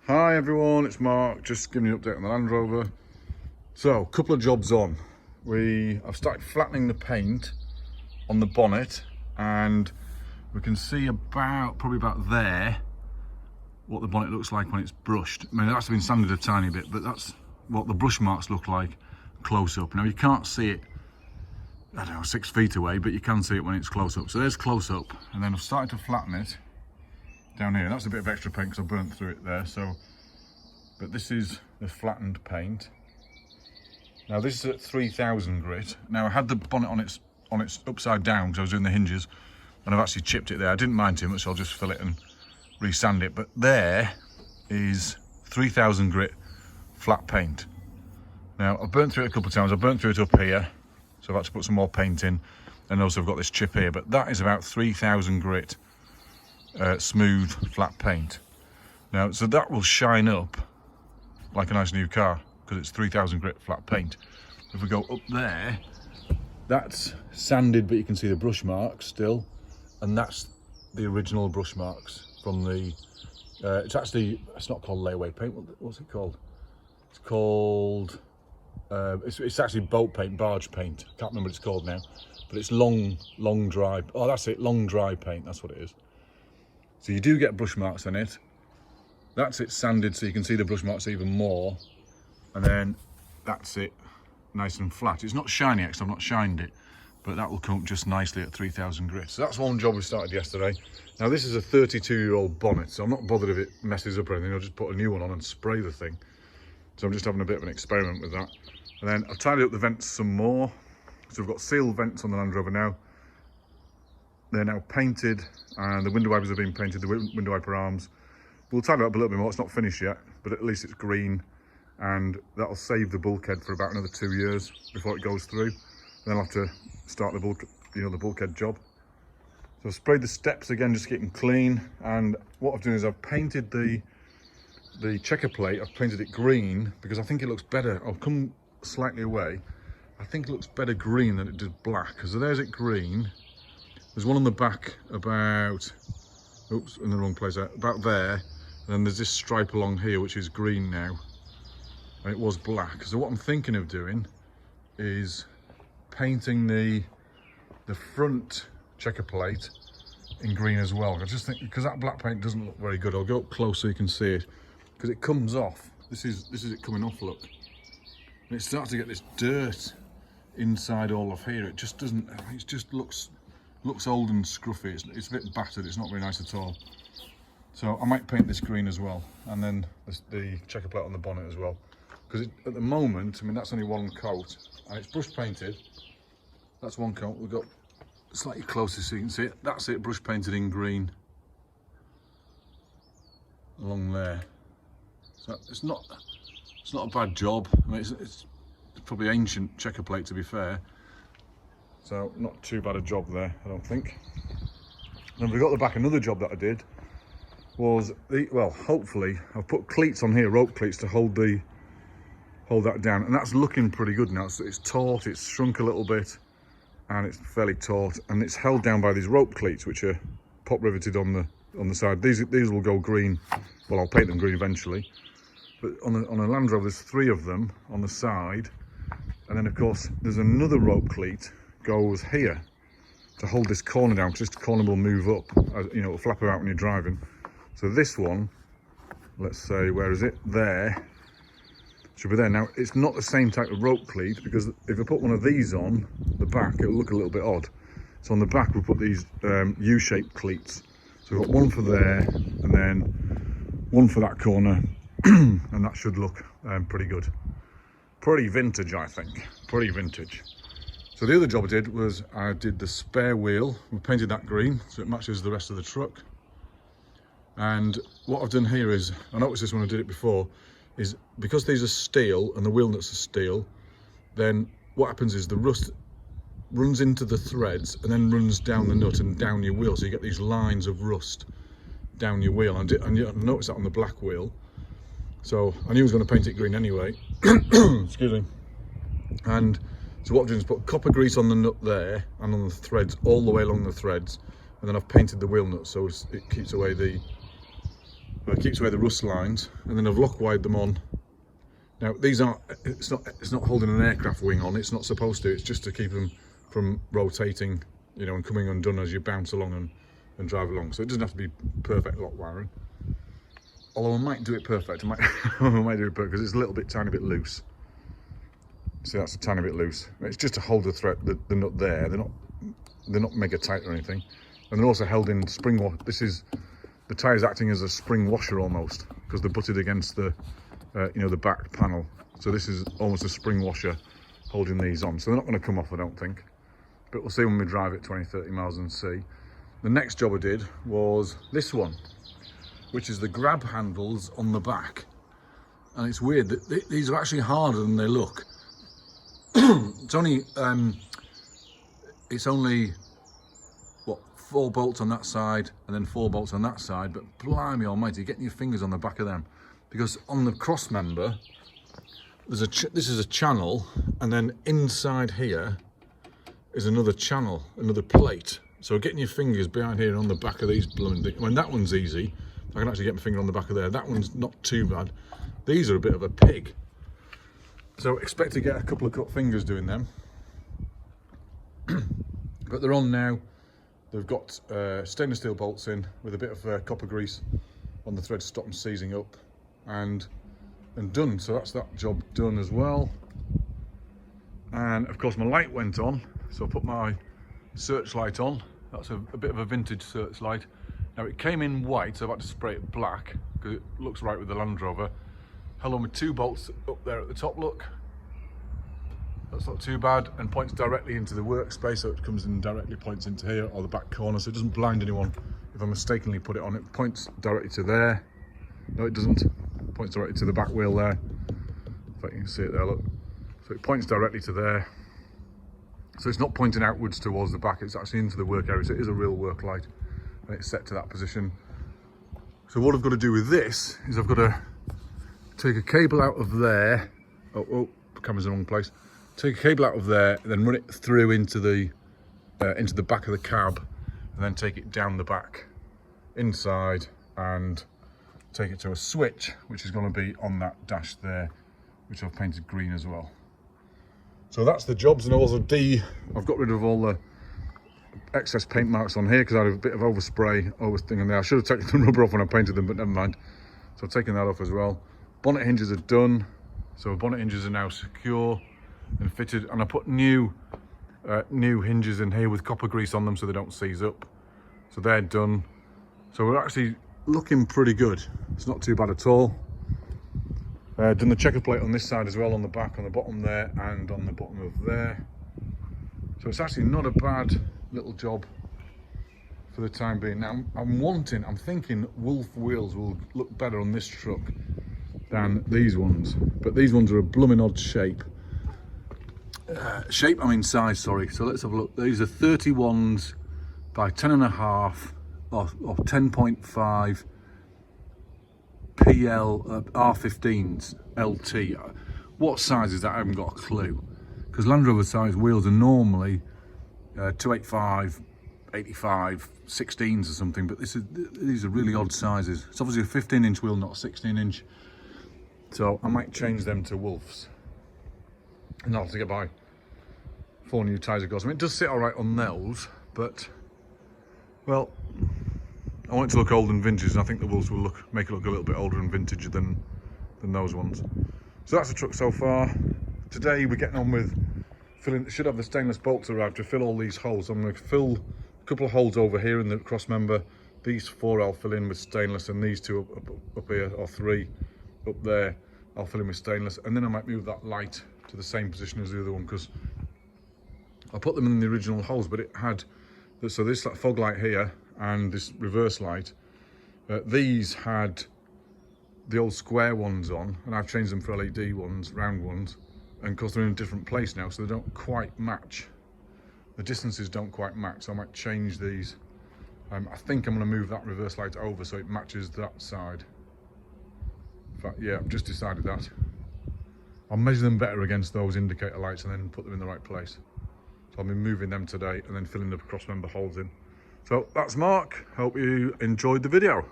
Hi everyone, it's Mark, just giving you an update on the Landrover. So, a couple of jobs on. I've started flattening the paint on the bonnet, and we can see probably about there, what the bonnet looks like when it's brushed. I mean, that's been sanded a tiny bit, but that's what the brush marks look like close up. Now you can't see it, I don't know, 6 feet away, but you can see it when it's close up. So there's close up, and then I've started to flatten it down here. That's a bit of extra paint because I burnt through it there. But this is the flattened paint. Now this is at 3000 grit. Now I had the bonnet on its upside down because I was doing the hinges, and I've actually chipped it there. I didn't mind too much, so I'll just fill it and resand it. But there is 3000 grit flat paint. Now I've burnt through it a couple of times. I've burnt through it up here, so I've had to put some more paint in, and also I've got this chip here. But that is about 3000 grit smooth flat paint. Now, so that will shine up like a nice new car because it's 3000 grit flat paint. If we go up there, that's sanded, but you can see the brush marks still, and that's the original brush marks from the it's not called layaway paint. What's it called? It's called it's actually boat paint, barge paint. I can't remember what it's called now, but it's long dry. Oh, that's it, long dry paint. That's what it is. So you do get brush marks on it. That's it sanded, so you can see the brush marks even more. And then that's it nice and flat. It's not shiny yet because I've not shined it, but that will come up just nicely at 3000 grit. So that's one job we started yesterday. Now this is a 32-year-old bonnet, so I'm not bothered if it messes up or anything. I'll just put a new one on and spray the thing. So I'm just having a bit of an experiment with that. And then I've tidied up the vents some more. So we've got sealed vents on the Landrover now. They're now painted, and the window wipers have been painted, the window wiper arms. We'll tidy it up a little bit more. It's not finished yet, but at least it's green, and that'll save the bulkhead for about another 2 years before it goes through. Then I'll have to start the bulkhead job. So I've sprayed the steps again, just to keep them clean. And what I've done is I've painted the checker plate. I've painted it green because I think it looks better. I'll come slightly away. I think it looks better green than it did black. So there's it green. There's one on the back about, oops, in the wrong place, about there. And then there's this stripe along here, which is green now. And it was black. So what I'm thinking of doing is painting the front checker plate in green as well. I just think, because that black paint doesn't look very good. I'll go up close so you can see it. Because it comes off. This is it coming off, look. And it starts to get this dirt inside all of here. It just doesn't, it just looks old and scruffy. It's a bit battered. It's not very nice at all. So I might paint this green as well, and then the checker plate on the bonnet as well. Because at the moment, I mean, that's only one coat, and it's brush painted. That's one coat. We've got slightly closer so you can see it. That's it, brush painted in green along there. So it's not a bad job. I mean, it's probably ancient checker plate, to be fair. So not too bad a job there, I don't think. Then we got the back. Another job that I did was hopefully I've put cleats on here, rope cleats, to hold that down, and that's looking pretty good now. It's taut, it's shrunk a little bit, and it's fairly taut, and it's held down by these rope cleats, which are pop riveted on the side. These will go green. Well, I'll paint them green eventually. But on a Land Rover, there's 3 of them on the side, and then of course there's another rope cleat goes here to hold this corner down, because this corner will move up, you know, it'll flap about when you're driving. So this one, let's say, where is it? There. Should be there. Now, it's not the same type of rope cleat, because if I put one of these on the back, it'll look a little bit odd. So on the back, we'll put these U-shaped cleats. So we've got one for there, and then one for that corner, and that should look pretty good. Pretty vintage, I think. Pretty vintage. So the other job I did was I did the spare wheel. We painted that green so it matches the rest of the truck. And what I've done here is, I noticed this when I did it before, is because these are steel and the wheel nuts are steel, then what happens is the rust runs into the threads and then runs down the nut and down your wheel. So you get these lines of rust down your wheel. And I noticed that on the black wheel. So I knew I was going to paint it green anyway. Excuse me. And so what I've done is put copper grease on the nut there and on the threads, all the way along the threads, and then I've painted the wheel nut so it keeps away the It keeps away the rust lines, and then I've lock wired them on. Now these aren't, it's not holding an aircraft wing on, it's not supposed to, it's just to keep them from rotating, you know, and coming undone as you bounce along and drive along. So it doesn't have to be perfect lock wiring. Although I might do it perfect, I might, I might do it perfect because it's a little bit, tiny bit loose. See, that's a tiny bit loose. It's just to hold the thread, the nut there. They're not mega tight or anything. And they're also held in spring wash. This is, the tyre's acting as a spring washer almost, because they're butted against the, you know, the back panel. So this is almost a spring washer holding these on. So they're not going to come off, I don't think. But we'll see when we drive it 20, 30 miles and see. The next job I did was this one, which is the grab handles on the back. And it's weird that these are actually harder than they look. It's only what, 4 bolts on that side and then 4 bolts on that side, but blimey almighty, getting your fingers on the back of them, because on the cross member there's this is a channel, and then inside here is another channel, another plate. So getting your fingers behind here and on the back of these blooming things, I mean, that one's easy. I can actually get my finger on the back of there. That one's not too bad. These are a bit of a pig. So expect to get a couple of cut fingers doing them. But they're on now. They've got stainless steel bolts in with a bit of copper grease on the thread to stop them seizing up, and done. So that's that job done as well. And of course my light went on, so I put my searchlight on. That's a bit of a vintage searchlight. Now it came in white, so I've had to spray it black because it looks right with the Landrover. Held on with 2 bolts up there at the top, look. That's not too bad, and points directly into the workspace, so it comes in directly, points into here or the back corner, so it doesn't blind anyone if I mistakenly put it on. It points directly to there. No, it doesn't. It points directly to the back wheel there. If I can see it there, look. So it points directly to there. So it's not pointing outwards towards the back, it's actually into the work area, so it is a real work light, and it's set to that position. So what I've got to do with this is I've got to take a cable out of there. Oh, the camera's in the wrong place. Take a cable out of there, and then run it through into the back of the cab, and then take it down the back, inside, and take it to a switch, which is going to be on that dash there, which I've painted green as well. So that's the jobs. And also I've got rid of all the excess paint marks on here because I had a bit of overspray thing in there. I should have taken the rubber off when I painted them, but never mind. So I've taken that off as well. Bonnet hinges are done, so bonnet hinges are now secure and fitted, and I put new hinges in here with copper grease on them so they don't seize up. So they're done. So we're actually looking pretty good. It's not too bad at all. Done the checker plate on this side as well, on the back, on the bottom there, and on the bottom of there. So it's actually not a bad little job for the time being. Now I'm thinking Wolf wheels will look better on this truck than these ones, but these ones are a blooming odd shape. I mean size, sorry. So let's have a look. These are 31s by 10.5 or 10.5 PL R15s LT. What size is that? I haven't got a clue, because Land Rover size wheels are normally 285, 85, 16s or something, but these are really odd sizes. It's obviously a 15-inch wheel, not a 16-inch. So I might change them to Wolves, and I'll have to get by 4 new tyres of course. I mean, it does sit all right on those, but well, I want it to look old and vintage, and I think the Wolves will make it look a little bit older and vintage than those ones. So that's the truck so far. Today we're getting on with filling. Should have the stainless bolts arrived to fill all these holes. I'm going to fill a couple of holes over here in the cross member. These 4 I'll fill in with stainless, and these 2 up here, or 3 up there, I'll fill in with stainless, and then I might move that light to the same position as the other one, because I put them in the original holes, but it had, so this fog light here and this reverse light, these had the old square ones on, and I've changed them for LED ones, round ones, and of course they're in a different place now, so they don't quite match. The distances don't quite match, so I might change these. I think I'm going to move that reverse light over so it matches that side. In fact, yeah, I've just decided that. I'll measure them better against those indicator lights and then put them in the right place. So I'll be moving them today and then filling the cross member holes in. So that's Mark. Hope you enjoyed the video.